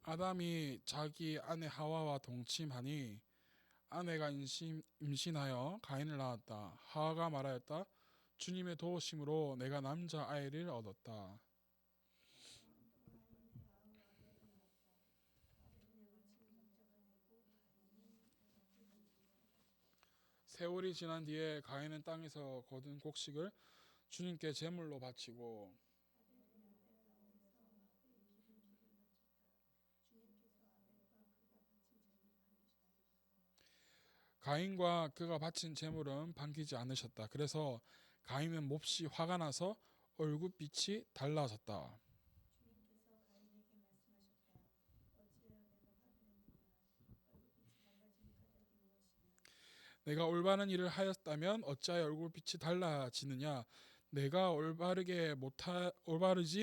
아담이 자기 아내 하와와 동침하니 아내가 임신하여 가인을 낳았다. 하와가 말하였다. 주님의 도우심으로 내가 남자 아이를 얻었다. 세월이 지난 뒤에 가인은 땅에서 거둔 곡식을 주님께 제물로 바치고 가인과 그가 바친 제물은 반기지 않으셨다. 그래서 가인은 몹시 화가 나서 얼굴빛이 달라졌다. 내가 올바른 일을 하였다면 어찌하여 얼굴빛이 달라지느냐? 내가 올바르지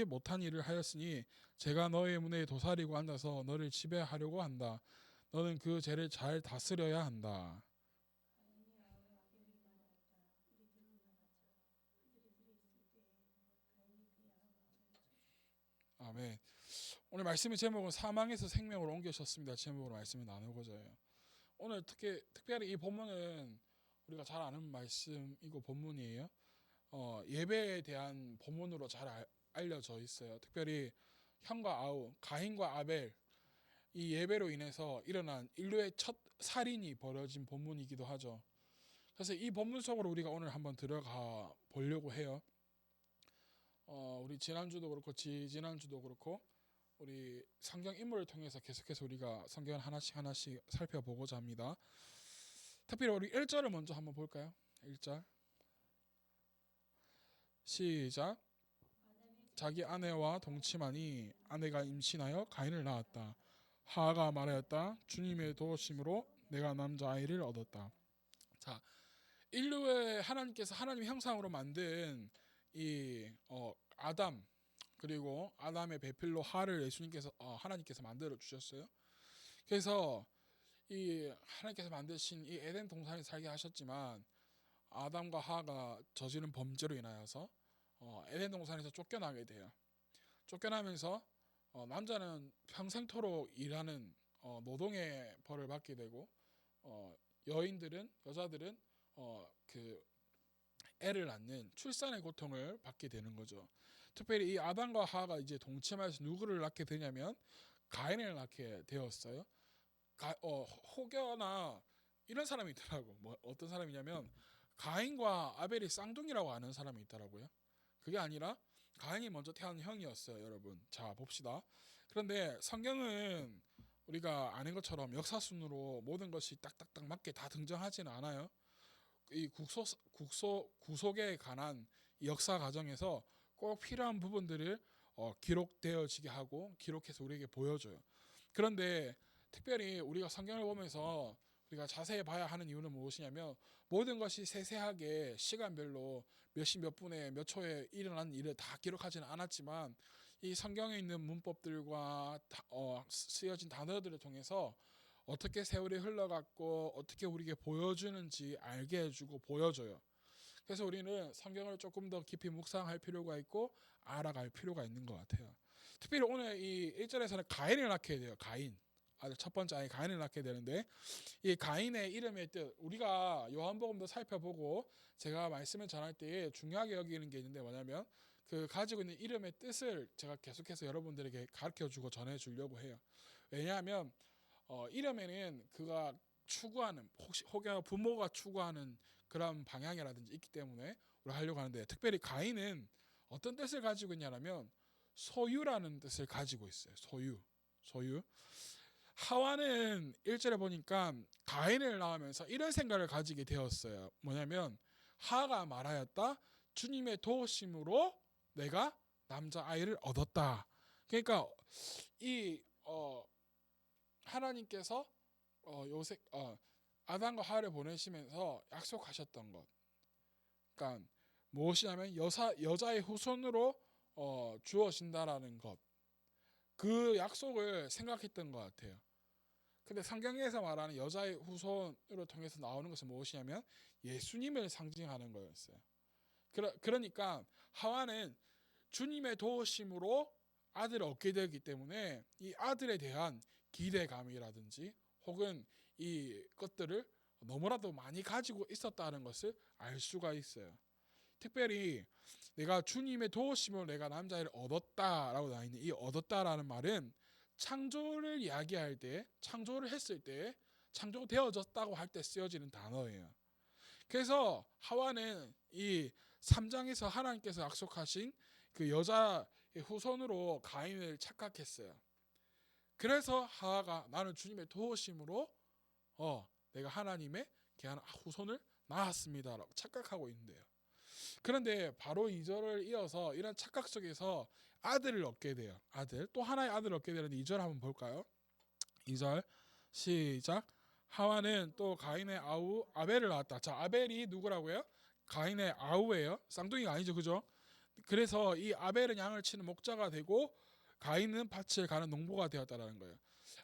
못한 일을 하였으니 제가 너의 문에 도사리고 앉아서 너를 지배하려고 한다. 너는 그 죄를 잘 다스려야 한다. 아멘. 오늘 말씀의 제목은 사망에서 생명으로 옮겨졌습니다. 제목으로 말씀을 나누고자 해요. 오늘 특별히 이 본문은 우리가 잘 아는 말씀이고 본문이에요. 예배에 대한 본문으로 잘 알려져 있어요. 특별히 형과 아우, 가인과 아벨 이 예배로 인해서 일어난 인류의 첫 살인이 벌어진 본문이기도 하죠. 그래서 이 본문 속으로 우리가 오늘 한번 들어가 보려고 해요. 우리 지난주도 그렇고 지난주도 그렇고 우리 성경 인물을 통해서 계속해서 우리가 성경을 하나씩 살펴보고자 합니다. 특별히 우리 1절을 먼저 한번 볼까요? 1절 시작. 자기 아내와 동침하니 아내가 임신하여 가인을 낳았다. 하가 말하였다. 주님의 도우심으로 내가 남자아이를 얻었다. 자, 인류의 하나님께서 하나님 형상으로 만든 이 아담 그리고 아담의 배필로 하를 예수님께서 하나님께서 만들어 주셨어요. 그래서 이 하나님께서 만드신 이 에덴 동산에 살게 하셨지만 아담과 하가 저지른 범죄로 인하여서 에덴 동산에서 쫓겨나게 돼요. 쫓겨나면서 남자는 평생토록 일하는 노동의 벌을 받게 되고 여자들은 그 애를 낳는 출산의 고통을 받게 되는 거죠. 특별히 이 아담과 하가 이제 동침해서 누구를 낳게 되냐면 가인을 낳게 되었어요. 혹여나 이런 사람이 있더라고. 뭐 어떤 사람이냐면 가인과 아벨이 쌍둥이라고 아는 사람이 있더라고요. 그게 아니라 가인이 먼저 태어난 형이었어요, 여러분. 자, 봅시다. 그런데 성경은 우리가 아는 것처럼 역사순으로 모든 것이 딱딱딱 맞게 다 등장하지는 않아요. 이 구속에 관한 역사 과정에서 꼭 필요한 부분들을 기록되어지게 하고 기록해서 우리에게 보여줘요. 그런데 특별히 우리가 성경을 보면서 우리가 자세히 봐야 하는 이유는 무엇이냐면 모든 것이 세세하게 시간별로 몇 시 몇 분에 몇 초에 일어난 일을 다 기록하지는 않았지만 이 성경에 있는 문법들과 쓰여진 단어들을 통해서 어떻게 세월이 흘러갔고 어떻게 우리에게 보여주는지 알게 해주고 보여줘요. 그래서 우리는 성경을 조금 더 깊이 묵상할 필요가 있고 알아갈 필요가 있는 것 같아요. 특별히 오늘 이 1절에서는 가인을 낳게 돼요. 가인. 첫 번째 아이 가인을 낳게 되는데 이 가인의 이름의 뜻 우리가 요한복음도 살펴보고 제가 말씀을 전할 때에 중요하게 여기는 게 있는데 뭐냐면 그 가지고 있는 이름의 뜻을 제가 계속해서 여러분들에게 가르쳐주고 전해주려고 해요. 왜냐하면 이름에는 그가 추구하는 혹여 부모가 추구하는 그런 방향이라든지 있기 때문에 우리가 하려고 하는데 특별히 가인은 어떤 뜻을 가지고 있냐면 소유라는 뜻을 가지고 있어요. 소유. 하와는 1절에 보니까 가인을 낳으면서 이런 생각을 가지게 되었어요. 뭐냐면 하가 말하였다. 주님의 도우심으로 내가 남자아이를 얻었다. 그러니까 이 하나님께서 아담과 하와를 보내시면서 약속하셨던 것. 그러니까 무엇이냐면 여자의 후손으로 주어진다라는 것. 그 약속을 생각했던 것 같아요. 근데 성경에서 말하는 여자의 후손으로 통해서 나오는 것은 무엇이냐면 예수님을 상징하는 거였어요. 그러니까 하와는 주님의 도우심으로 아들을 얻게 되기 때문에 이 아들에 대한 기대감이라든지 혹은 이 것들을 너무나도 많이 가지고 있었다는 것을 알 수가 있어요. 특별히 내가 주님의 도우심으로 내가 남자를 얻었다라고 나와 있는 이 얻었다라는 말은 창조를 이야기할 때, 창조를 했을 때, 창조되어졌다고 할 때 쓰여지는 단어예요. 그래서 하와는 이 3장에서 하나님께서 약속하신 그 여자의 후손으로 가인을 착각했어요. 그래서 하와가 나는 주님의 도우심으로 내가 하나님의 귀한 후손을 낳았습니다라고 착각하고 있는데요. 그런데 바로 2절을 이어서 이런 착각 속에서 아들을 얻게 돼요. 아들, 또 하나의 아들을 얻게 되는데 2절 한번 볼까요? 2절 시작. 하와는 또 가인의 아우 아벨을 낳았다. 자, 아벨이 누구라고요? 가인의 아우예요. 쌍둥이가 아니죠, 그죠? 그래서 이 아벨은 양을 치는 목자가 되고 가인은 밭을 가는 농부가 되었다라는 거예요.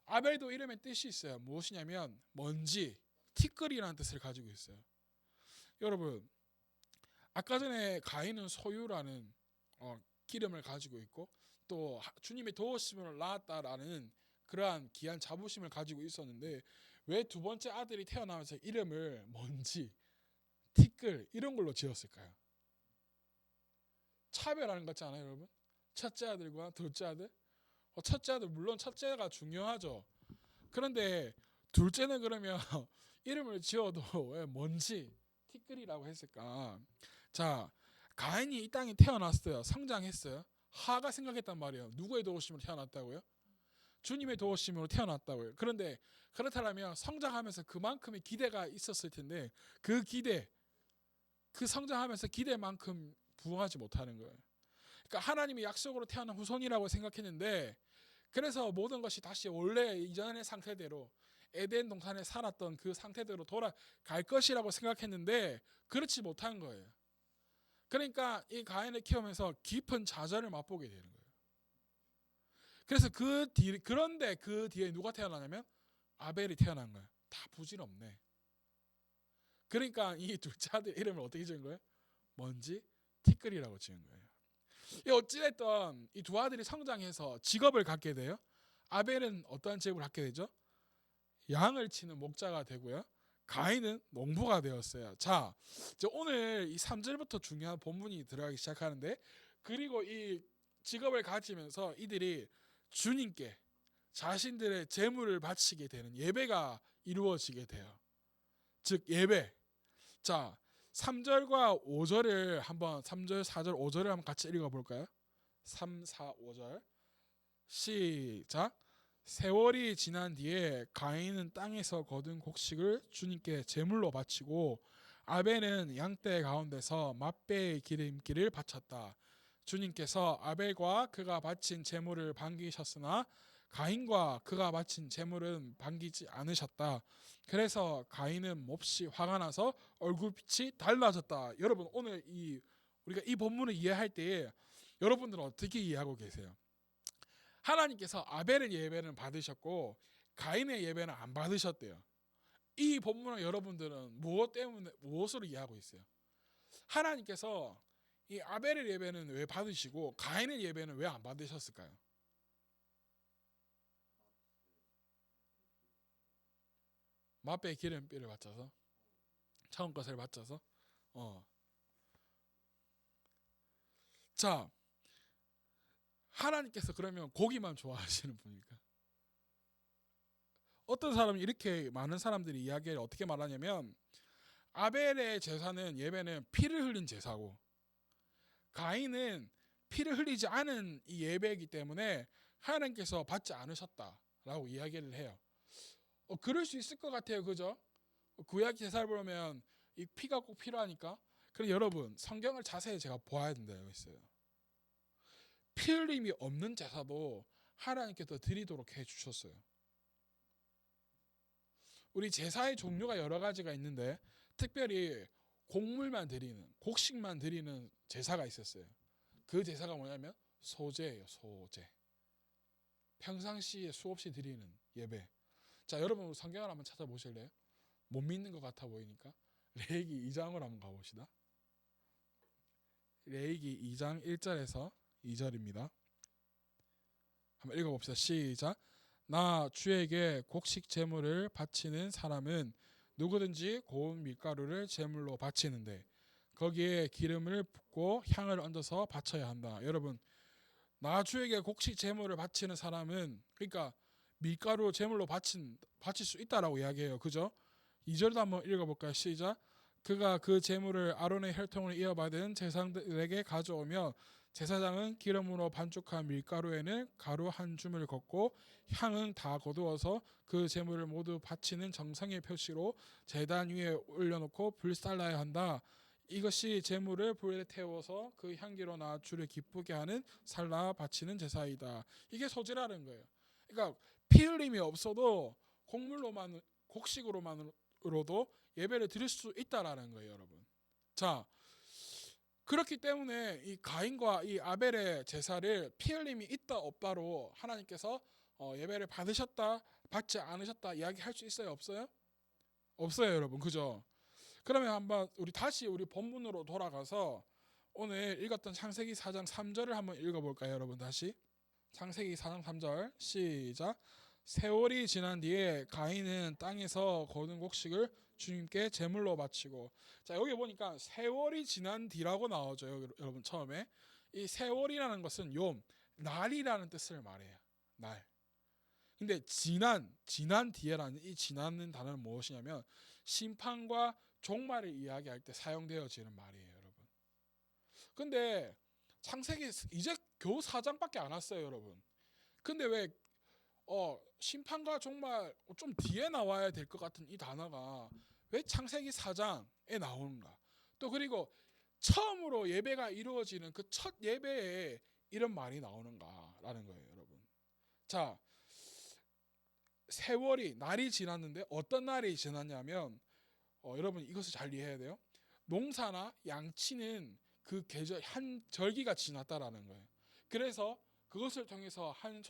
아벨도 이름에 뜻이 있어요. 무엇이냐면 먼지, 티끌이라는 뜻을 가지고 있어요. 여러분, 아까 전에 가인은 소유라는 기름을 가지고 있고 또 주님의 도우심을 낳았다라는 그러한 귀한 자부심을 가지고 있었는데 왜 두 번째 아들이 태어나면서 이름을 먼지, 티끌 이런 걸로 지었을까요? 차별하는 것 같지 않아요, 여러분? 첫째 아들과 둘째 아들? 첫째 아들 물론 첫째가 중요하죠. 그런데 둘째는 그러면 이름을 지어도 왜 먼지, 티끌이라고 했을까? 자, 가인이 이 땅에 태어났어요. 성장했어요. 하가 생각했단 말이에요. 누구의 도우심으로 태어났다고요? 주님의 도우심으로 태어났다고요. 그런데 그렇다면 성장하면서 그만큼의 기대가 있었을 텐데 그 기대, 그 성장하면서 기대만큼 부응하지 못하는 거예요. 그러니까 하나님이 약속으로 태어난 후손이라고 생각했는데 그래서 모든 것이 다시 원래 이전의 상태대로 에덴 동산에 살았던 그 상태대로 돌아갈 것이라고 생각했는데 그렇지 못한 거예요. 그러니까 이 가인을 키우면서 깊은 좌절을 맛보게 되는 거예요. 그래서 그런데 그 뒤에 누가 태어나냐면 아벨이 태어난 거예요. 다 부질없네. 그러니까 이 둘째 아들 이름을 어떻게 지은 거예요? 먼지 티끌이라고 지은 거예요. 어찌됐든 이 두 아들이 성장해서 직업을 갖게 돼요. 아벨은 어떠한 직업을 갖게 되죠? 양을 치는 목자가 되고요. 가인은 농부가 되었어요. 자, 오늘 이 3절부터 중요한 본문이 들어가기 시작하는데 그리고 이 직업을 가지면서 이들이 주님께 자신들의 재물을 바치게 되는 예배가 이루어지게 돼요. 즉 예배. 자, 3절과 5절을 한번 3절, 4절, 5절을 한번 같이 읽어 볼까요? 3, 4, 5절. 시작. 세월이 지난 뒤에 가인은 땅에서 거둔 곡식을 주님께 제물로 바치고 아벨은 양떼 가운데서 맛배의 기름기를 바쳤다. 주님께서 아벨과 그가 바친 제물을 반기셨으나 가인과 그가 바친 제물은 반기지 않으셨다. 그래서 가인은 몹시 화가 나서 얼굴빛이 달라졌다. 여러분 오늘 우리가 이 본문을 이해할 때 여러분들은 어떻게 이해하고 계세요? 하나님께서 아벨의 예배는 받으셨고 가인의 예배는 안 받으셨대요. 이 본문을 여러분들은 무엇으로 이해하고 있어요? 하나님께서 이 아벨의 예배는 왜 받으시고 가인의 예배는 왜 안 받으셨을까요? 맛배의 기름비를 바쳐서 처음 것을 바쳐서 자, 하나님께서 그러면 고기만 좋아하시는 분일까? 어떤 사람이 이렇게 많은 사람들이 이야기를 어떻게 말하냐면 아벨의 제사는 예배는 피를 흘린 제사고 가인은 피를 흘리지 않은 이 예배이기 때문에 하나님께서 받지 않으셨다라고 이야기를 해요. 그럴 수 있을 것 같아요, 그죠? 구약 제사를 보면 이 피가 꼭 필요하니까. 그럼 여러분 성경을 자세히 제가 보아야 된다고 했어요. 피 흘림이 없는 제사도 하나님께서 드리도록 해주셨어요. 우리 제사의 종류가 여러 가지가 있는데 특별히 곡물만 드리는, 곡식만 드리는 제사가 있었어요. 그 제사가 뭐냐면 소제예요. 소제. 평상시에 수없이 드리는 예배. 자, 여러분 성경을 한번 찾아보실래요? 못 믿는 것 같아 보이니까 레위기 2장으로 한번 가봅시다. 레위기 2장 1절에서 2절입니다. 한번 읽어봅시다. 시작. 나 주에게 곡식 제물을 바치는 사람은 누구든지 고운 밀가루를 제물로 바치는데 거기에 기름을 붓고 향을 얹어서 바쳐야 한다. 여러분, 나 주에게 곡식 제물을 바치는 사람은, 그러니까 밀가루 제물로 바칠 수 있다라고 이야기해요. 그죠? 2절도 한번 읽어볼까요? 시작. 그가 그 제물을 아론의 혈통을 이어받은 제사장들에게 가져오며 제사장은 기름으로 반죽한 밀가루에는 가루 한 줌을 걷고 향은 다 거두어서 그 제물을 모두 바치는 정성의 표시로 제단 위에 올려놓고 불살라야 한다. 이것이 제물을 불에 태워서 그 향기로 나 주를 기쁘게 하는 살라 바치는 제사이다. 이게 소제라는 거예요. 그러니까 피 흘림이 없어도 곡식으로도 예배를 드릴 수 있다라는 거예요, 여러분. 자, 그렇기 때문에 이 가인과 이 아벨의 제사를 피 흘림이 있다 없다로 하나님께서 예배를 받으셨다 받지 않으셨다 이야기할 수 있어요, 없어요? 없어요, 여러분. 그죠? 그러면 한번 다시 우리 본문으로 돌아가서 오늘 읽었던 창세기 4장 3절을 한번 읽어볼까요, 여러분? 다시 창세기 4장 3절 시작. 세월이 지난 뒤에 가인은 땅에서 거둔 곡식을 주님께 제물로 바치고. 자, 여기 보니까 세월이 지난 뒤라고 나오죠, 여러분. 처음에 이 세월이라는 것은 날이라는 뜻을 말해요. 날. 근데 지난 뒤에라는 이 지나는 단어는 무엇이냐면 심판과 종말을 이야기할 때 사용되어지는 말이에요, 여러분. 근데 창세기 이제 겨우 4장밖에 안 왔어요, 여러분. 근데 왜 심판과 종말 좀 뒤에 나와야 될 것 같은 이 단어가 왜 창세기 4장에 나오는가? 또 그리고 처음으로 예배가 이루어지는 그 첫 예배에 이런 말이 나오는가라는 거예요, 여러분. 자, 세월이 날이 지났는데 어떤 날이 지났냐면 여러분 이것을 잘 이해해야 돼요. 농사나 양치는 그 계절 한 절기가 지났다라는 거예요. 그래서 그것을 통해서 한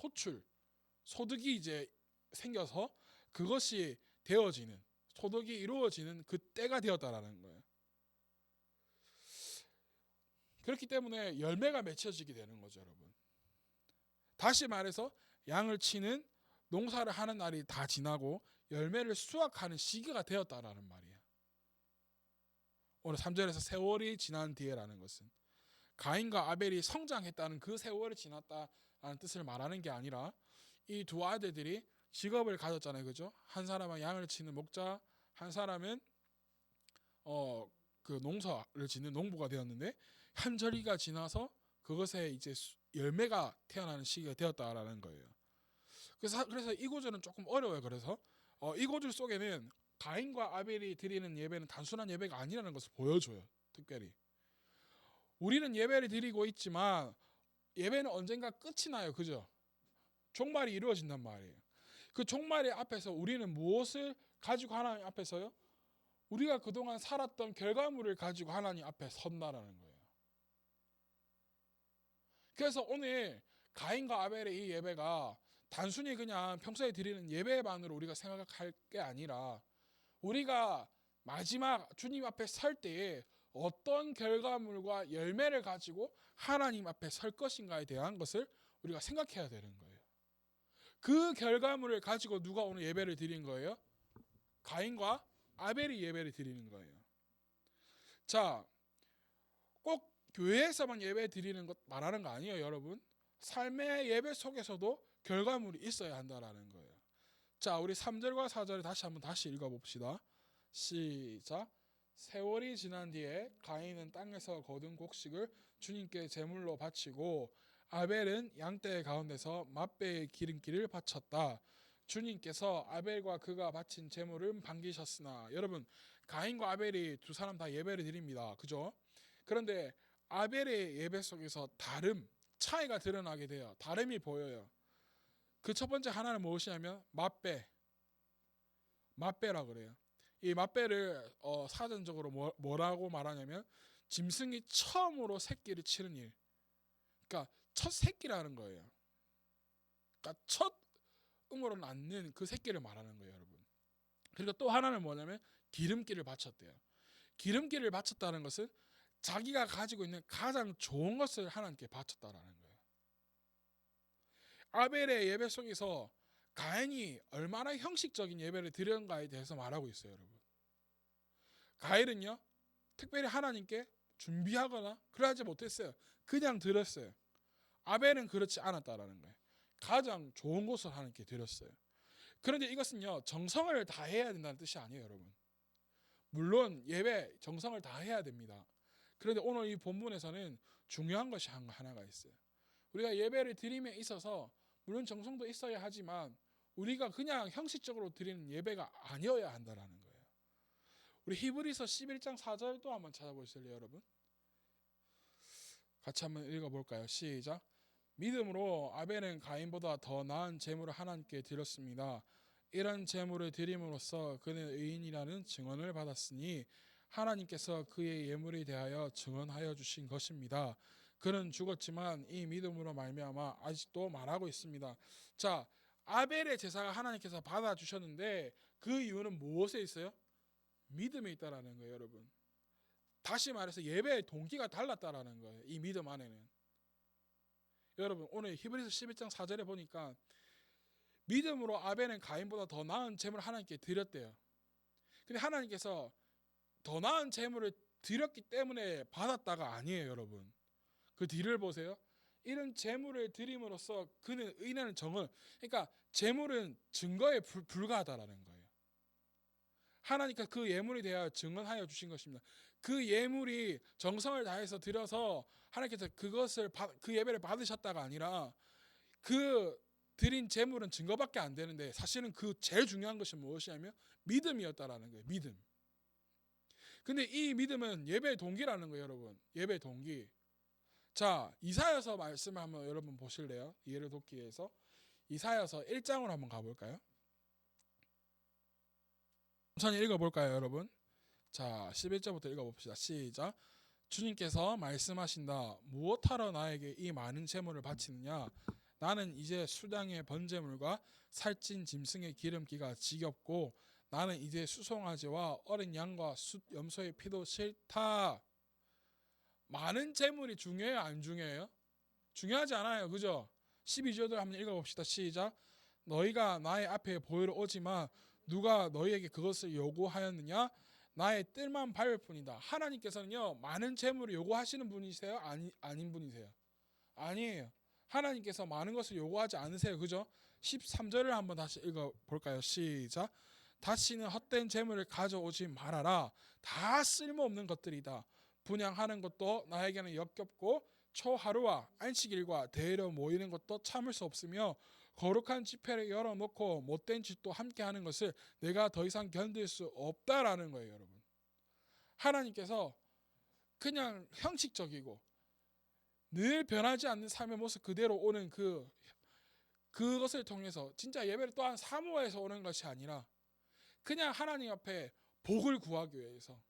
소득이 이제 생겨서 그것이 되어지는 소득이 이루어지는 그 때가 되었다라는 거예요. 그렇기 때문에 열매가 맺혀지게 되는 거죠, 여러분. 다시 말해서 양을 치는 농사를 하는 날이 다 지나고 열매를 수확하는 시기가 되었다라는 말이에요. 오늘 3절에서 세월이 지난 뒤에라는 것은 가인과 아벨이 성장했다는 그 세월이 지났다라는 뜻을 말하는 게 아니라 이 두 아들들이 직업을 가졌잖아요, 그죠? 한 사람은 양을 치는 목자, 한 사람은 그 농사를 짓는 농부가 되었는데 한 절기가 지나서 그것에 이제 열매가 태어나는 시기가 되었다라는 거예요. 그래서 이 구절은 조금 어려워요. 그래서 이 구절 속에는 가인과 아벨이 드리는 예배는 단순한 예배가 아니라는 것을 보여줘요. 특별히 우리는 예배를 드리고 있지만 예배는 언젠가 끝이 나요, 그죠? 종말이 이루어진단 말이에요. 그 종말의 앞에서 우리는 무엇을 가지고 하나님 앞에서요? 우리가 그동안 살았던 결과물을 가지고 하나님 앞에 선다라는 거예요. 그래서 오늘 가인과 아벨의 이 예배가 단순히 그냥 평소에 드리는 예배만으로 우리가 생각할 게 아니라 우리가 마지막 주님 앞에 설 때에 어떤 결과물과 열매를 가지고 하나님 앞에 설 것인가에 대한 것을 우리가 생각해야 되는 거예요. 그 결과물을 가지고 누가 오늘 예배를 드린 거예요? 가인과 아벨이 예배를 드리는 거예요. 자, 꼭 교회에서만 예배 드리는 것 말하는 거 아니에요, 여러분. 삶의 예배 속에서도 결과물이 있어야 한다라는 거예요. 자, 우리 3절과 4절을 다시 읽어봅시다. 시작. 세월이 지난 뒤에 가인은 땅에서 거둔 곡식을 주님께 제물로 바치고 아벨은 양떼 가운데서 맛배의 기름기를 바쳤다. 주님께서 아벨과 그가 바친 제물을 반기셨으나. 여러분, 가인과 아벨이 두 사람 다 예배를 드립니다. 그죠? 그런데 아벨의 예배 속에서 차이가 드러나게 돼요. 다름이 보여요. 그 첫 번째 하나는 무엇이냐면 맛배라 그래요. 이 맛배를 사전적으로 뭐라고 말하냐면 짐승이 처음으로 새끼를 치는 일. 그러니까 첫 새끼라는 거예요. 그러니까 첫 음으로 낳는 그 새끼를 말하는 거예요, 여러분. 그리고 또 하나는 뭐냐면 기름기를 바쳤대요. 기름기를 바쳤다는 것은 자기가 가지고 있는 가장 좋은 것을 하나님께 바쳤다라는 거예요. 아벨의 예배 속에서 가인이 얼마나 형식적인 예배를 드렸는가에 대해서 말하고 있어요, 여러분. 가인은요, 특별히 하나님께 준비하거나 그러지 못했어요. 그냥 드렸어요. 아벨은 그렇지 않았다라는 거예요. 가장 좋은 것을 하나님께 드렸어요. 그런데 이것은요, 정성을 다해야 된다는 뜻이 아니에요, 여러분. 물론 예배 정성을 다해야 됩니다. 그런데 오늘 이 본문에서는 중요한 것이 하나가 있어요. 우리가 예배를 드림에 있어서 물론 정성도 있어야 하지만 우리가 그냥 형식적으로 드리는 예배가 아니어야 한다라는 거예요. 우리 히브리서 11장 4절도 한번 찾아보실래요, 여러분? 같이 한번 읽어볼까요? 시작. 믿음으로 아벨은 가인보다 더 나은 제물을 하나님께 드렸습니다. 이런 제물을 드림으로써 그는 의인이라는 증언을 받았으니 하나님께서 그의 예물에 대하여 증언하여 주신 것입니다. 그는 죽었지만 이 믿음으로 말미암아 아직도 말하고 있습니다. 자, 아벨의 제사가 하나님께서 받아주셨는데 그 이유는 무엇에 있어요? 믿음에 있다라는 거예요, 여러분. 다시 말해서 예배의 동기가 달랐다라는 거예요. 이 믿음 안에는. 여러분, 오늘 히브리서 11장 4절에 보니까 믿음으로 아벨은 가인보다 더 나은 제물을 하나님께 드렸대요. 근데 하나님께서 더 나은 제물을 드렸기 때문에 받았다가 아니에요, 여러분. 그 뒤를 보세요. 이런 제물을 드림으로써 그는 의인이라는 정을, 그러니까 제물은 증거에 불과하다라는 거예요. 하나님께서 그 예물에 대하여 증언하여 주신 것입니다. 그 예물이 정성을 다해서 드려서 하나님께서 그 예배를 받으셨다가 아니라 그 드린 제물은 증거밖에 안 되는데 사실은 그 제일 중요한 것이 무엇이냐면 믿음이었다라는 거예요. 믿음. 근데 이 믿음은 예배의 동기라는 거예요, 여러분. 예배의 동기. 자, 이사야서 말씀을 한번 여러분 보실래요? 이해를 돕기 위해서 이사야서 1장으로 한번 가볼까요? 천천히 읽어볼까요, 여러분? 자, 11절부터 읽어봅시다. 시작. 주님께서 말씀하신다. 무엇하러 나에게 이 많은 제물을 바치느냐? 나는 이제 수량의 번제물과 살찐 짐승의 기름기가 지겹고 나는 이제 수송아지와 어린 양과 숫 염소의 피도 싫다. 많은 제물이 중요해요, 안 중요해요? 중요하지 않아요, 그죠? 12절도 한번 읽어봅시다. 시작. 너희가 나의 앞에 보이러 오지만 누가 너희에게 그것을 요구하였느냐? 나의 뜰만 밟을 뿐이다. 하나님께서는요, 많은 제물을 요구하시는 분이세요? 아닌 분이세요? 아니에요. 하나님께서 많은 것을 요구하지 않으세요, 그죠? 13절을 한번 다시 읽어볼까요? 시작. 다시는 헛된 제물을 가져오지 말아라. 다 쓸모없는 것들이다. 분향하는 것도 나에게는 역겹고 초하루와 안식일과 대회로 모이는 것도 참을 수 없으며 거룩한 집회를 열어놓고 못된 짓도 함께하는 것을 내가 더 이상 견딜 수 없다라는 거예요, 여러분. 하나님께서 그냥 형식적이고 늘 변하지 않는 삶의 모습 그대로 오는 그것을 통해서 진짜 예배를 또한 사모해서 오는 것이 아니라 그냥 하나님 앞에 복을 구하기 위해서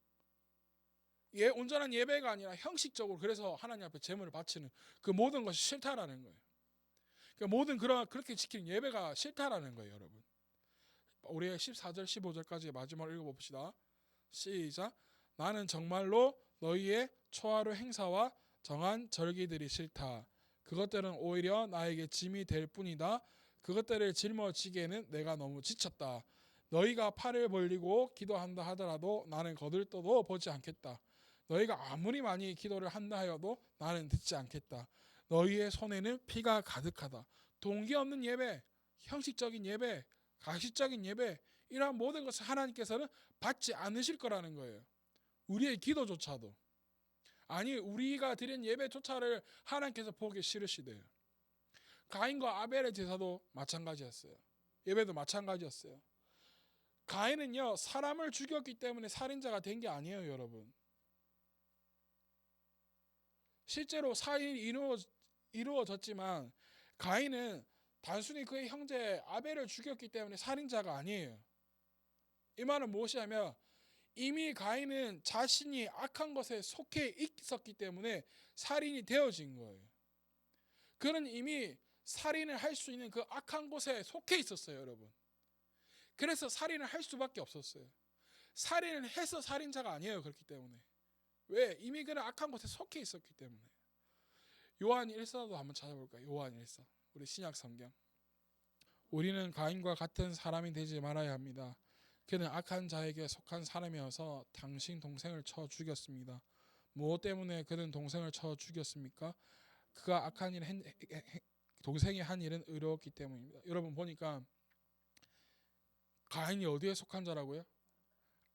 온전한 예배가 아니라 형식적으로 그래서 하나님 앞에 제물을 바치는 그 모든 것이 싫다라는 거예요. 그러니까 그렇게 지키는 예배가 싫다라는 거예요, 여러분. 우리 14절 15절까지 마지막으로 읽어봅시다. 시작. 나는 정말로 너희의 초하루 행사와 정한 절기들이 싫다. 그것들은 오히려 나에게 짐이 될 뿐이다. 그것들을 짊어지기에는 내가 너무 지쳤다. 너희가 팔을 벌리고 기도한다 하더라도 나는 거들떠도 보지 않겠다. 너희가 아무리 많이 기도를 한다 하여도 나는 듣지 않겠다. 너희의 손에는 피가 가득하다. 동기 없는 예배, 형식적인 예배, 가시적인 예배, 이러한 모든 것을 하나님께서는 받지 않으실 거라는 거예요. 우리의 기도조차도. 아니, 우리가 드린 예배조차를 하나님께서 보기 싫으시대요. 가인과 아벨의 제사도 마찬가지였어요. 예배도 마찬가지였어요. 가인은요, 사람을 죽였기 때문에 살인자가 된 게 아니에요, 여러분. 실제로 살인이 이루어졌지만 가인은 단순히 그의 형제 아벨을 죽였기 때문에 살인자가 아니에요. 이 말은 무엇이냐면 이미 가인은 자신이 악한 것에 속해 있었기 때문에 살인이 되어진 거예요. 그는 이미 살인을 할 수 있는 그 악한 곳에 속해 있었어요, 여러분. 그래서 살인을 할 수밖에 없었어요. 살인을 해서 살인자가 아니에요, 그렇기 때문에. 왜? 이미 그는 악한 곳에 속해 있었기 때문에. 요한 1서도 한번 찾아볼까요? 요한 1서. 우리 신약 성경. 우리는 가인과 같은 사람이 되지 말아야 합니다. 그는 악한 자에게 속한 사람이어서 당신 동생을 쳐 죽였습니다. 무엇 때문에 그는 동생을 쳐 죽였습니까? 그가 악한 일 동생이 한 일은 의로웠기 때문입니다. 여러분 보니까 가인이 어디에 속한 자라고요?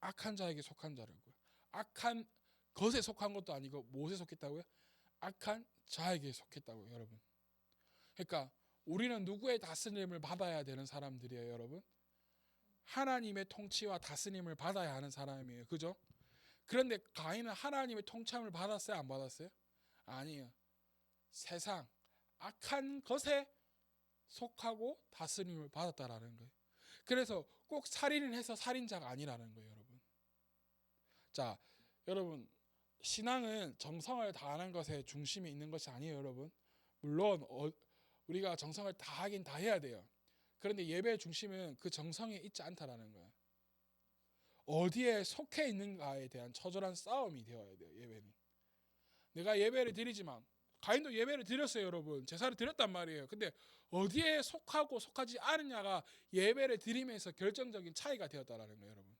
악한 자에게 속한 자라고요. 악한 것에 속한 것도 아니고 무엇에 속했다고요? 악한 자에게 속했다고요, 여러분. 그러니까 우리는 누구의 다스림을 받아야 되는 사람들이에요, 여러분? 하나님의 통치와 다스림을 받아야 하는 사람이에요. 그죠? 그런데 가인은 하나님의 통치함을 받았어요? 안 받았어요? 아니에요. 세상, 악한 것에 속하고 다스림을 받았다라는 거예요. 그래서 꼭 살인을 해서 살인자가 아니라는 거예요, 여러분. 자, 여러분, 신앙은 정성을 다하는 것에 중심이 있는 것이 아니에요, 여러분. 물론 우리가 정성을 다하긴 다 해야 돼요. 그런데 예배의 중심은 그 정성에 있지 않다라는 거예요. 어디에 속해 있는가에 대한 처절한 싸움이 되어야 돼요, 예배는. 내가 예배를 드리지만 가인도 예배를 드렸어요, 여러분. 제사를 드렸단 말이에요. 근데 어디에 속하고 속하지 않느냐가 예배를 드림에서 결정적인 차이가 되었다라는 거예요, 여러분.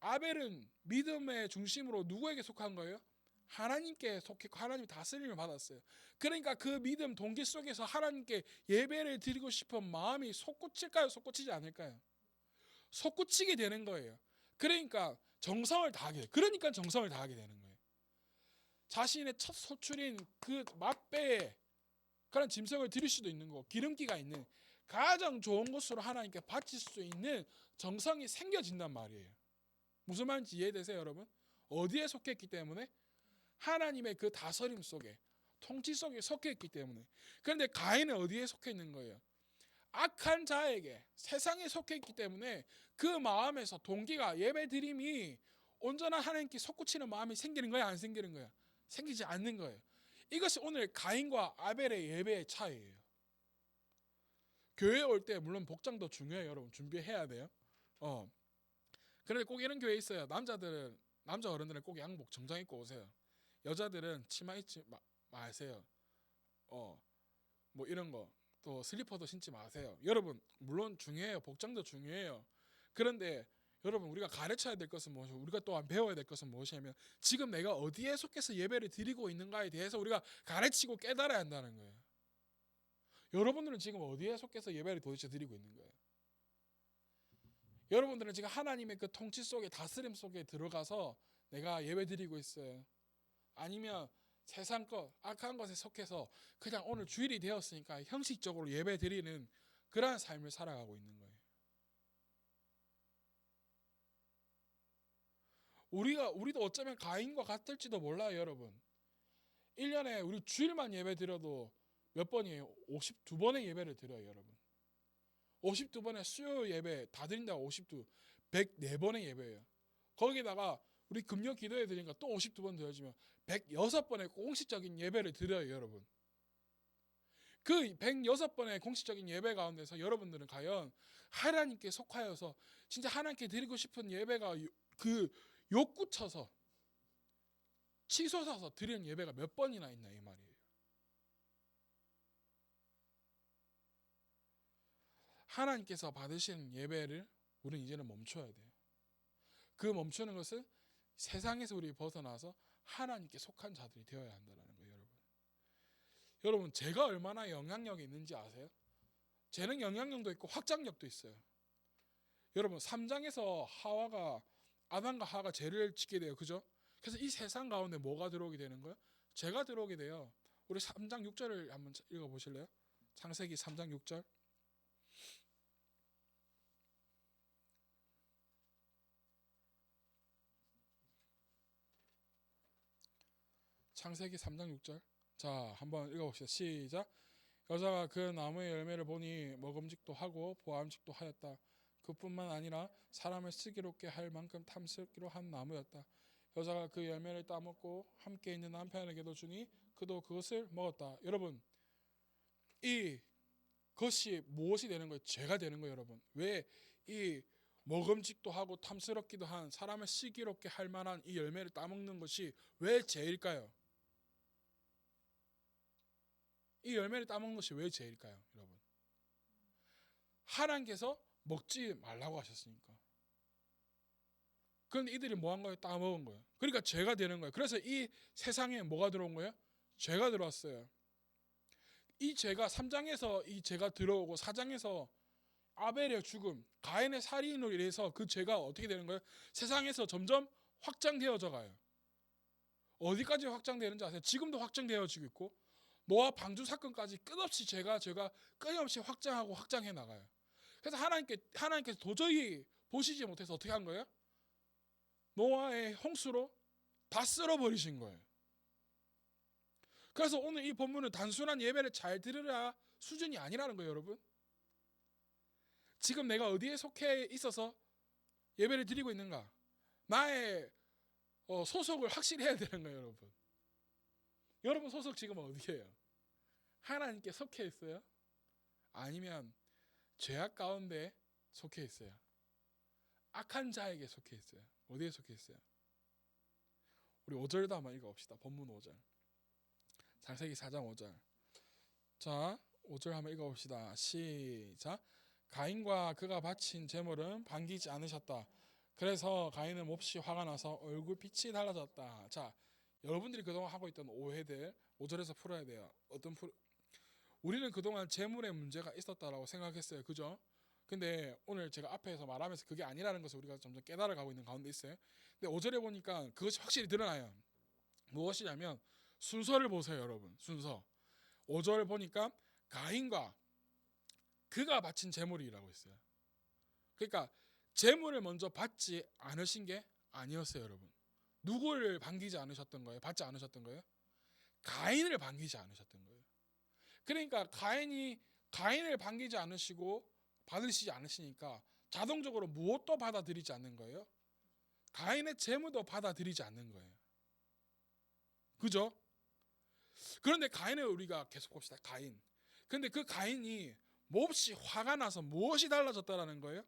아벨은 믿음의 중심으로 누구에게 속한 거예요? 하나님께 속했고 하나님 다스림을 받았어요. 그러니까 그 믿음 동기 속에서 하나님께 예배를 드리고 싶은 마음이 솟구칠까요? 솟구치지 않을까요? 솟구치게 되는 거예요. 그러니까 정성을 다하게 되는 거예요. 자신의 첫 소출인 그 맛배에 그런 짐승을 드릴 수도 있는 거고 기름기가 있는 가장 좋은 것으로 하나님께 바칠 수 있는 정성이 생겨진단 말이에요. 무슨 말인지 이해되세요, 여러분? 어디에 속했기 때문에? 하나님의 그 다스림 속에, 통치 속에 속해 있기 때문에. 그런데 가인은 어디에 속해 있는 거예요? 악한 자에게, 세상에 속해 있기 때문에 그 마음에서 동기가 예배 드림이 온전한 하나님께 솟구치는 마음이 생기는 거야, 안 생기는 거야? 생기지 않는 거예요. 이것이 오늘 가인과 아벨의 예배의 차이예요. 교회에 올 때 물론 복장도 중요해요, 여러분. 준비해야 돼요. 그런데 꼭 이런 교회 있어요. 남자 어른들은 꼭 양복 정장 입고 오세요. 여자들은 치마 입지 마세요. 뭐 이런 거. 또 슬리퍼도 신지 마세요. 여러분, 물론 중요해요. 복장도 중요해요. 그런데 여러분, 우리가 가르쳐야 될 것은 무엇이고 우리가 또한 배워야 될 것은 무엇이냐면 지금 내가 어디에 속해서 예배를 드리고 있는가에 대해서 우리가 가르치고 깨달아야 한다는 거예요. 여러분들은 지금 어디에 속해서 예배를 도대체 드리고 있는 거예요? 여러분들은 지금 하나님의 그 통치 속에 다스림 속에 들어가서 내가 예배 드리고 있어요. 아니면 세상 것, 악한 것에 속해서 그냥 오늘 주일이 되었으니까 형식적으로 예배 드리는 그러한 삶을 살아가고 있는 거예요. 우리도 어쩌면 가인과 같을지도 몰라요, 여러분. 1년에 우리 주일만 예배 드려도 몇 번이에요? 52번의 예배를 드려요, 여러분. 52번의 수요 예배 다 드린다고 104번의 예배예요. 거기다가 우리 금요 기도회 드리니까 또 52번 드려지면 106번의 공식적인 예배를 드려요, 여러분. 그 106번의 공식적인 예배 가운데서 여러분들은 과연 하나님께 속하여서 진짜 하나님께 드리고 싶은 예배가 그 욕구쳐서 치솟아서 드리는 예배가 몇 번이나 있나 이 말이에요. 하나님께서 받으신 예배를 우리는 이제는 멈춰야 돼요. 그 멈추는 것은 세상에서 우리 벗어나서 하나님께 속한 자들이 되어야 한다는 거예요, 여러분. 여러분, 제가 얼마나 영향력이 있는지 아세요? 재능 영향력도 있고 확장력도 있어요. 여러분, 3장에서 아담과 하와가 죄를 짓게 돼요. 그죠? 그래서 이 세상 가운데 뭐가 들어오게 되는 거예요? 죄가 들어오게 돼요. 우리 3장 6절을 한번 읽어보실래요? 창세기 3장 6절. 창세기 3장 6절. 자, 한번 읽어봅시다. 시작. 여자가 그 나무의 열매를 보니 먹음직도 하고 보암직도 하였다. 그뿐만 아니라 사람을 슬기롭게 할 만큼 탐스럽기로 한 나무였다. 여자가 그 열매를 따먹고 함께 있는 남편에게도 주니 그도 그것을 먹었다. 여러분, 이것이 무엇이 되는 거예요? 죄가 되는 거예요, 여러분. 왜 이 먹음직도 하고 탐스럽기도 한 사람을 슬기롭게 할 만한 이 열매를 따먹는 것이 왜 죄일까요? 이 열매를 따먹는 것이 왜 죄일까요, 여러분? 하나님께서 먹지 말라고 하셨으니까. 그런데 이들이 뭐 한 거예요? 따먹은 거예요. 그러니까 죄가 되는 거예요. 그래서 이 세상에 뭐가 들어온 거예요? 죄가 들어왔어요. 이 죄가 3장에서 이 죄가 들어오고 4장에서 아벨의 죽음, 가인의 살인으로 인해서 그 죄가 어떻게 되는 거예요? 세상에서 점점 확장되어져 가요. 어디까지 확장되는지 아세요? 지금도 확장되어지고 있고 노아 방주 사건까지 끝없이 죄가 끊임없이 확장하고 확장해 나가요. 그래서 하나님께서 도저히 보시지 못해서 어떻게 한 거예요? 노아의 홍수로 다 쓸어버리신 거예요. 그래서 오늘 이 본문은 단순한 예배를 잘 들으라 수준이 아니라는 거예요, 여러분. 지금 내가 어디에 속해 있어서 예배를 드리고 있는가? 나의 소속을 확실히 해야 되는 거예요, 여러분. 여러분 소속 지금 어디예요? 하나님께 속해 있어요? 아니면 죄악 가운데 속해 있어요? 악한 자에게 속해 있어요? 어디에 속해 있어요? 우리 5절도 한번 읽어봅시다. 본문 5절. 창세기 4장 5절. 자, 5절 한번 읽어봅시다. 시작. 가인과 그가 바친 제물은 반기지 않으셨다. 그래서 가인은 몹시 화가 나서 얼굴빛이 달라졌다. 자, 여러분들이 그동안 하고 있던 오해들 5절에서 풀어야 돼요. 우리는 그동안 제물에 문제가 있었다라고 생각했어요. 그죠? 근데 오늘 제가 앞에서 말하면서 그게 아니라는 것을 우리가 점점 깨달아가고 있는 가운데 있어요. 근데 5절에 보니까 그것이 확실히 드러나요. 무엇이냐면 순서를 보세요, 여러분. 순서. 5절 보니까 가인과 그가 바친 제물이라고 있어요. 그러니까 제물을 먼저 받지 않으신 게 아니었어요, 여러분. 누구를 반기지 않으셨던 거예요? 받지 않으셨던 거예요? 가인을 반기지 않으셨던 거예요. 그러니까 가인을 반기지 않으시고 받으시지 않으시니까 자동적으로 무엇도 받아들이지 않는 거예요. 가인의 제물도 받아들이지 않는 거예요. 그죠? 그런데 가인을 우리가 계속 봅시다. 가인. 그런데 그 가인이 몹시 화가 나서 무엇이 달라졌다라는 거예요?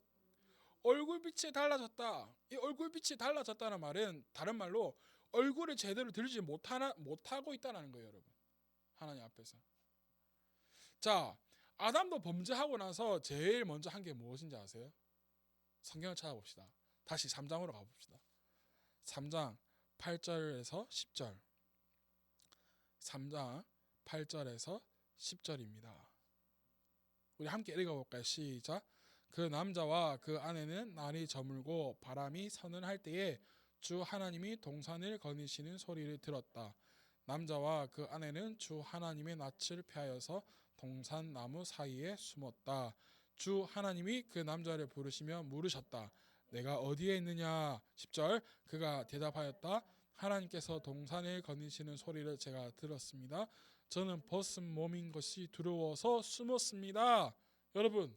얼굴빛이 달라졌다. 이 얼굴빛이 달라졌다는 말은 다른 말로 얼굴을 제대로 들지 못하고 있다는 거예요, 여러분. 하나님 앞에서. 자, 아담도 범죄하고 나서 제일 먼저 한 게 무엇인지 아세요? 성경을 찾아봅시다. 다시 3장으로 가봅시다. 3장 8절에서 10절. 3장 8절에서 10절입니다. 우리 함께 읽어볼까요? 시작. 그 남자와 그 아내는 날이 저물고 바람이 서늘할 때에 주 하나님이 동산을 거니시는 소리를 들었다. 남자와 그 아내는 주 하나님의 낯을 피하여서 동산 나무 사이에 숨었다. 주 하나님이 그 남자를 부르시며 물으셨다. 내가 어디에 있느냐? 10절. 그가 대답하였다. 하나님께서 동산을 거니시는 소리를 제가 들었습니다. 저는 벗은 몸인 것이 두려워서 숨었습니다. 여러분,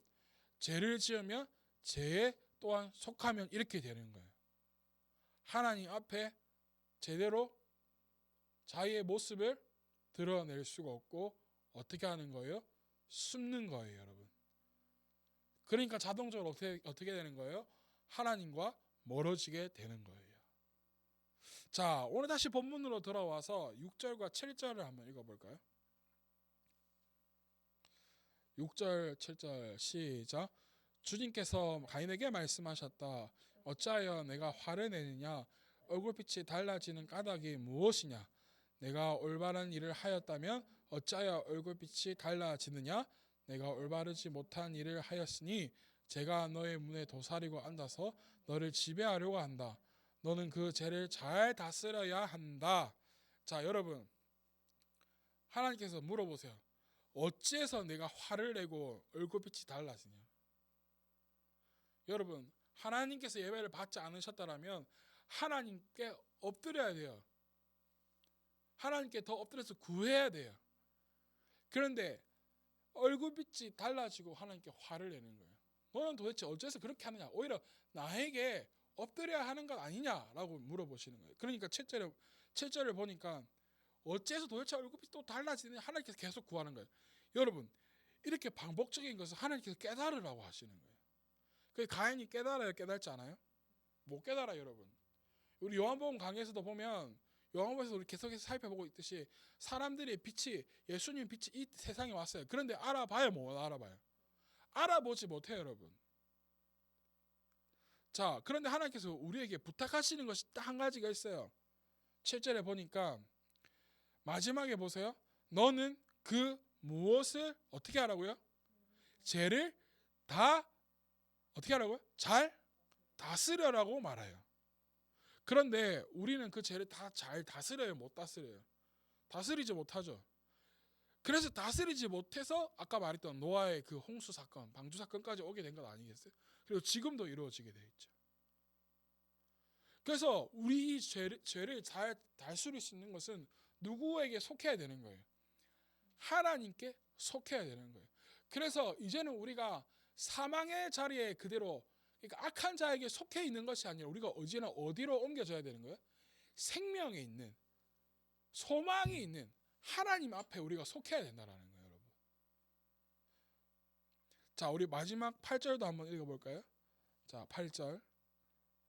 죄를 지으면 죄에 또한 속하면 이렇게 되는 거예요. 하나님 앞에 제대로 자기의 모습을 드러낼 수가 없고 어떻게 하는 거예요? 숨는 거예요, 여러분. 그러니까 자동적으로 어떻게 되는 거예요? 하나님과 멀어지게 되는 거예요. 자, 오늘 다시 본문으로 돌아와서 6절과 7절을 한번 읽어볼까요? 6절, 7절 시작. 주님께서 가인에게 말씀하셨다. 어찌하여 내가 화를 내느냐? 얼굴빛이 달라지는 까닭이 무엇이냐? 내가 올바른 일을 하였다면 어찌하여 얼굴빛이 달라지느냐? 내가 올바르지 못한 일을 하였으니 제가 너의 문에 도사리고 앉아서 너를 지배하려고 한다. 너는 그 죄를 잘 다스려야 한다. 자, 여러분, 하나님께서 물어보세요. 어찌해서 내가 화를 내고 얼굴빛이 달라지냐? 여러분, 하나님께서 예배를 받지 않으셨다면 하나님께 엎드려야 돼요. 하나님께 더 엎드려서 구해야 돼요. 그런데 얼굴빛이 달라지고 하나님께 화를 내는 거예요. 너는 도대체 어째서 그렇게 하느냐? 오히려 나에게 엎드려야 하는 것 아니냐라고 물어보시는 거예요. 그러니까 7절을 보니까 어째서 도대체 얼굴빛이 또 달라지느냐? 하나님께서 계속 구하는 거예요. 여러분, 이렇게 반복적인 것을 하나님께서 깨달으라고 하시는 거예요. 그 가인이 깨달아요? 깨달지 않아요? 못 깨달아요, 여러분. 우리 요한복음 강의에서도 보면 요한복음에서 우리 계속해서 살펴보고 있듯이 사람들의 빛이, 예수님의 빛이 이 세상에 왔어요. 그런데 알아봐요, 뭐 알아봐요? 알아보지 못해요, 여러분. 자, 그런데 하나님께서 우리에게 부탁하시는 것이 딱 한 가지가 있어요. 7절에 보니까 마지막에 보세요. 너는 그 무엇을 어떻게 하라고요? 죄를 다 어떻게 하라고요? 잘 다스려라고 말해요. 그런데 우리는 그 죄를 다 잘 다스려요, 못 다스려요? 다스리지 못하죠. 그래서 다스리지 못해서 아까 말했던 노아의 그 홍수 사건, 방주 사건까지 오게 된 것 아니겠어요? 그리고 지금도 이루어지게 돼 있죠. 그래서 우리 이 죄를 잘 다스릴 수 있는 것은 누구에게 속해야 되는 거예요? 하나님께 속해야 되는 거예요. 그래서 이제는 우리가 사망의 자리에 그대로, 그러니까 악한 자에게 속해 있는 것이 아니라 우리가 언제나 어디로 옮겨져야 되는 거예요? 생명에 있는, 소망이 있는 하나님 앞에 우리가 속해야 된다는 거예요, 여러분. 자, 우리 마지막 8절도 한번 읽어볼까요? 자, 8절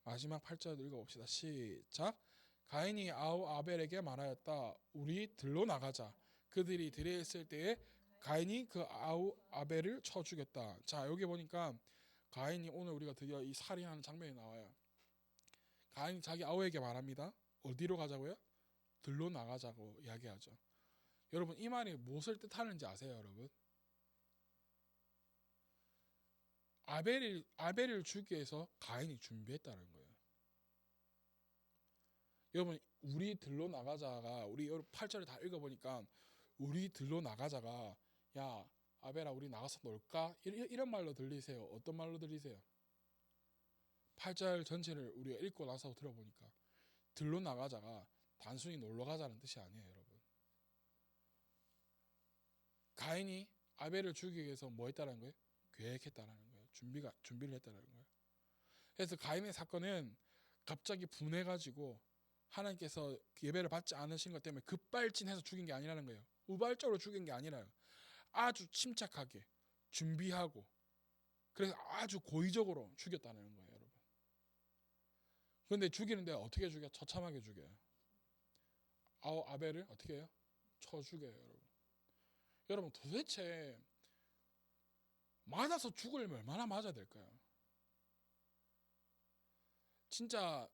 마지막 8절 읽어봅시다. 시작. 가인이 아벨에게 말하였다. 우리 들로 나가자. 그들이 들에 있을 때에 가인이 그 아벨을 쳐 죽였다. 자, 여기 보니까 가인이, 오늘 우리가 드디어 이 살인하는 장면이 나와요. 가인이 자기 아우에게 말합니다. 어디로 가자고요? 들로 나가자고 이야기하죠. 여러분, 이 말이 무엇을 뜻하는지 아세요, 여러분? 아벨을 죽이기 위해서 가인이 준비했다는 거예요. 여러분, 우리 들로 나가자가, 우리 8절을 다 읽어보니까 우리 들로 나가자가, 야 아벨아 우리 나가서 놀까? 이런 말로 들리세요? 어떤 말로 들리세요? 8절 전체를 우리가 읽고 나서 들어보니까 들로 나가자가 단순히 놀러 가자는 뜻이 아니에요, 여러분. 가인이 아벨을 죽이기 위해서 뭐 했다는 거예요? 계획했다는 거예요. 준비를 했다는 거예요. 그래서 가인의 사건은 갑자기 분해가지고 하나님께서 예배를 받지 않으신 것 때문에 급발진해서 죽인 게 아니라는 거예요. 우발적으로 죽인 게 아니라요. 아주 침착하게 준비하고, 그래서 아주 고의적으로 죽였다는 거예요, 여러분. 그런데 죽이는데 어떻게 죽여? 처참하게 죽여요. 아벨을 어떻게 해요? 쳐 죽여요, 여러분. 여러분, 도대체 맞아서 죽으려면 얼마나 맞아야 될까요? 진짜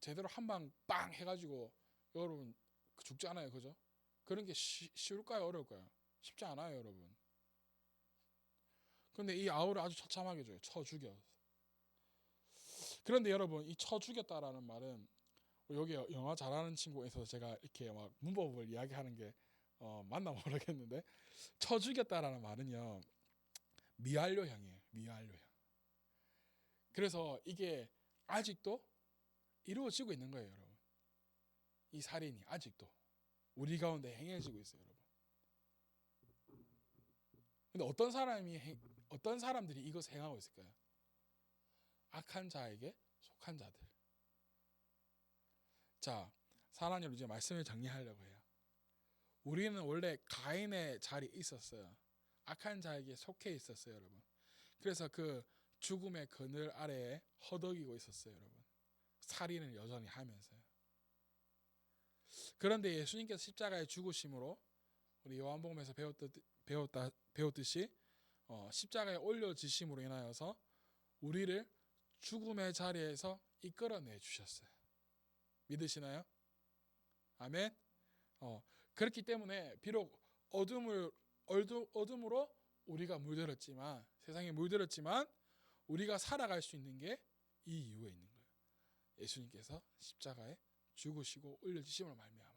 제대로 한 방 빵 해가지고 여러분 죽지 않아요, 그죠? 그런 게 쉬울까요, 어려울까요? 쉽지 않아요, 여러분. 그런데 이 아우를 아주 처참하게 줘요. 쳐 죽여. 그런데 여러분, 이 쳐 죽였다라는 말은, 여기 영어 잘하는 친구에서 제가 이렇게 막 문법을 이야기하는 게 맞나 모르겠는데, 쳐 죽였다라는 말은요, 미완료형이에요. 미완료형. 그래서 이게 아직도 이루어지고 있는 거예요, 여러분. 이 살인이 아직도 우리 가운데 행해지고 있어요, 여러분. 근데 어떤 사람들이 이것을 행하고 있을까요? 악한 자에게 속한 자들. 자, 사랑으로 이제 말씀을 정리하려고 해요. 우리는 원래 가인의 자리에 있었어요. 악한 자에게 속해 있었어요, 여러분. 그래서 그 죽음의 그늘 아래에 허덕이고 있었어요, 여러분. 살인을 여전히 하면서요. 그런데 예수님께서 십자가에 죽으심으로 우리 요한복음에서 배웠듯이 십자가에 올려지심으로 인하여서 우리를 죽음의 자리에서 이끌어내 주셨어요. 믿으시나요? 아멘. 그렇기 때문에 비록 어둠으로 우리가 물들었지만, 세상에 물들었지만 우리가 살아갈 수 있는 게 이 이유에 있는 거예요. 예수님께서 십자가에 죽으시고 올려지심으로 말미암아.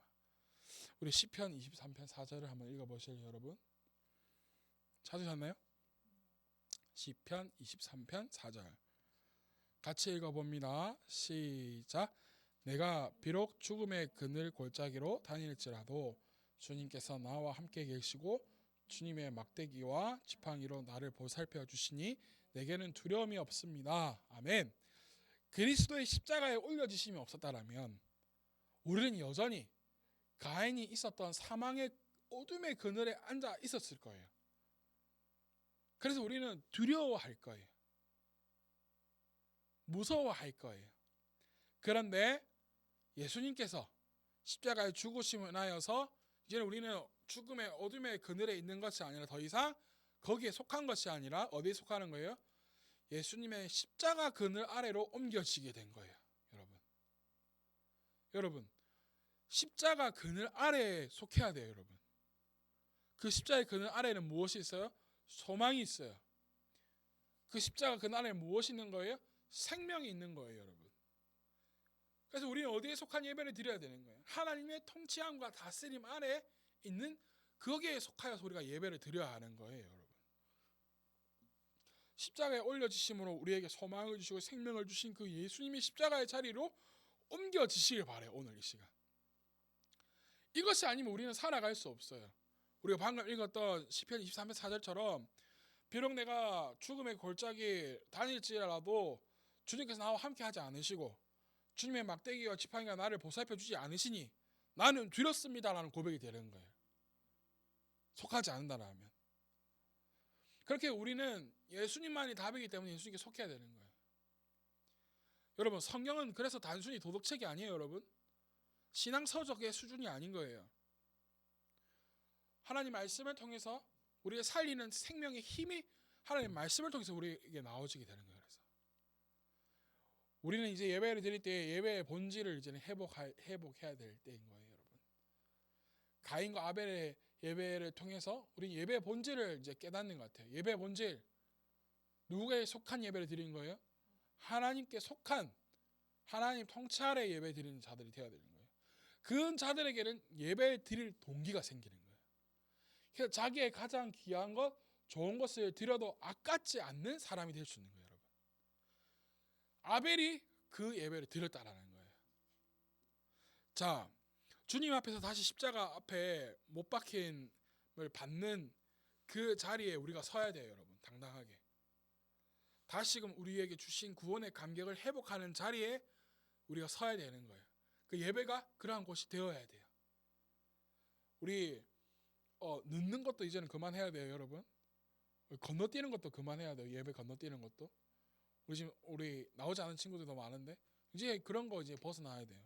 우리 시편 23편 4절을 한번 읽어보실래요, 여러분? 찾으셨나요? 시편 23편 4절 같이 읽어봅니다. 시작. 내가 비록 죽음의 그늘 골짜기로 다닐지라도 주님께서 나와 함께 계시고 주님의 막대기와 지팡이로 나를 보살펴 주시니 내게는 두려움이 없습니다. 아멘. 그리스도의 십자가에 올려지심이 없었다라면 우리는 여전히 가인이 있었던 사망의 어둠의 그늘에 앉아 있었을 거예요. 그래서 우리는 두려워할 거예요. 무서워할 거예요. 그런데 예수님께서 십자가의 죽으심을 인하여서 이제는 우리는 죽음의 어둠의 그늘에 있는 것이 아니라 더 이상 거기에 속한 것이 아니라 어디에 속하는 거예요? 예수님의 십자가 그늘 아래로 옮겨지게 된 거예요. 여러분 십자가 그늘 아래에 속해야 돼요. 여러분 그 십자가의 그늘 아래에는 무엇이 있어요? 소망이 있어요. 그 십자가 그늘 아래에 무엇이 있는 거예요? 생명이 있는 거예요. 여러분 그래서 우리는 어디에 속한 예배를 드려야 되는 거예요? 하나님의 통치함과 다스림 아래에 있는 거기에 속하여서 우리가 예배를 드려야 하는 거예요. 여러분 십자가에 올려지심으로 우리에게 소망을 주시고 생명을 주신 그 예수님이 십자가의 자리로 옮겨지시길 바라요. 오늘 이 시간 이것이 아니면 우리는 살아갈 수 없어요. 우리가 방금 읽었던 시편 23편 4절처럼 비록 내가 죽음의 골짜기 다닐지라도 주님께서 나와 함께 하지 않으시고 주님의 막대기와 지팡이가 나를 보살펴 주지 않으시니 나는 뒤렸습니다라는 고백이 되는 거예요. 속하지 않는다라면. 그렇게 우리는 예수님만이 답이기 때문에 예수님께 속해야 되는 거예요. 여러분 성경은 그래서 단순히 도덕책이 아니에요. 여러분 신앙 서적의 수준이 아닌 거예요. 하나님 말씀을 통해서 우리의 살리는 생명의 힘이 하나님 말씀을 통해서 우리에게 나오지게 되는 거예요. 그래서 우리는 이제 예배를 드릴 때 예배의 본질을 이제는 회복해야 될 때인 거예요. 여러분 가인과 아벨의 예배를 통해서 우리 예배의 본질을 이제 깨닫는 것 같아요. 예배의 본질 누구에 속한 예배를 드리는 거예요? 하나님께 속한 하나님 통치 아래 예배 드리는 자들이 되어야 되는 거예요. 그 자들에게는 예배 드릴 동기가 생기는 거예요. 그래서 자기의 가장 귀한 것, 좋은 것을 드려도 아깝지 않는 사람이 될 수 있는 거예요. 여러분 아벨이 그 예배를 드렸다라는 거예요. 자, 주님 앞에서 다시 십자가 앞에 못 박힘을 받는 그 자리에 우리가 서야 돼요. 여러분 당당하게 다시금 우리에게 주신 구원의 감격을 회복하는 자리에 우리가 서야 되는 거예요. 그 예배가 그러한 곳이 되어야 돼요. 우리 늦는 것도 이제는 그만해야 돼요. 여러분 건너뛰는 것도 그만해야 돼요. 예배 건너뛰는 것도 우리 지금 나오지 않은 친구들도 많은데 이제 그런 거 이제 벗어나야 돼요.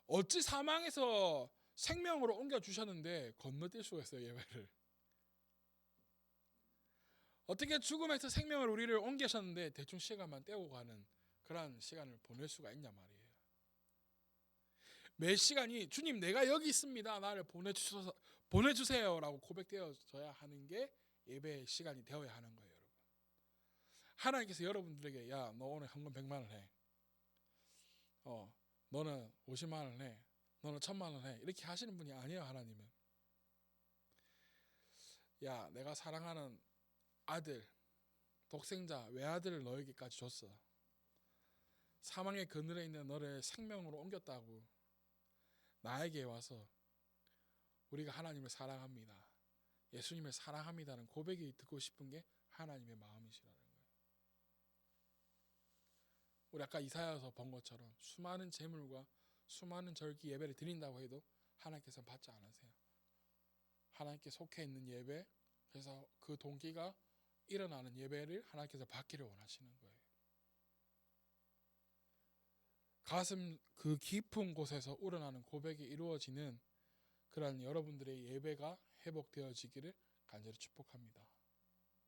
어찌 사망에서 생명으로 옮겨 주셨는데 건너뛸 수가 있어요. 예배를 어떻게 죽음에서 생명을 우리를 옮기셨는데 대충 시간만 때우고 가는 그런 시간을 보낼 수가 있냐 말이에요. 매 시간이 주님 내가 여기 있습니다. 나를 보내주세요라고 고백되어져야 하는 게 예배의 시간이 되어야 하는 거예요. 여러분 하나님께서 여러분들에게 야 너 오늘 헌금 100만 원 해. 너는 50만 원 해. 너는 1000만 원 해. 이렇게 하시는 분이 아니에요. 하나님은 야 내가 사랑하는 아들 독생자 외아들을 너에게까지 줬어. 사망의 그늘에 있는 너를 생명으로 옮겼다고 나에게 와서 우리가 하나님을 사랑합니다. 예수님을 사랑합니다는 고백이 듣고 싶은 게 하나님의 마음이시라는 거예요. 우리 아까 이사야서 본 것처럼 수많은 제물과 수많은 절기 예배를 드린다고 해도 하나님께서는 받지 않으세요. 하나님께 속해 있는 예배 그래서 그 동기가 일어나는 예배를 하나님께서 받기를 원하시는 거예요. 가슴 그 깊은 곳에서 우러나는 고백이 이루어지는 그런 여러분들의 예배가 회복되어지기를 간절히 축복합니다.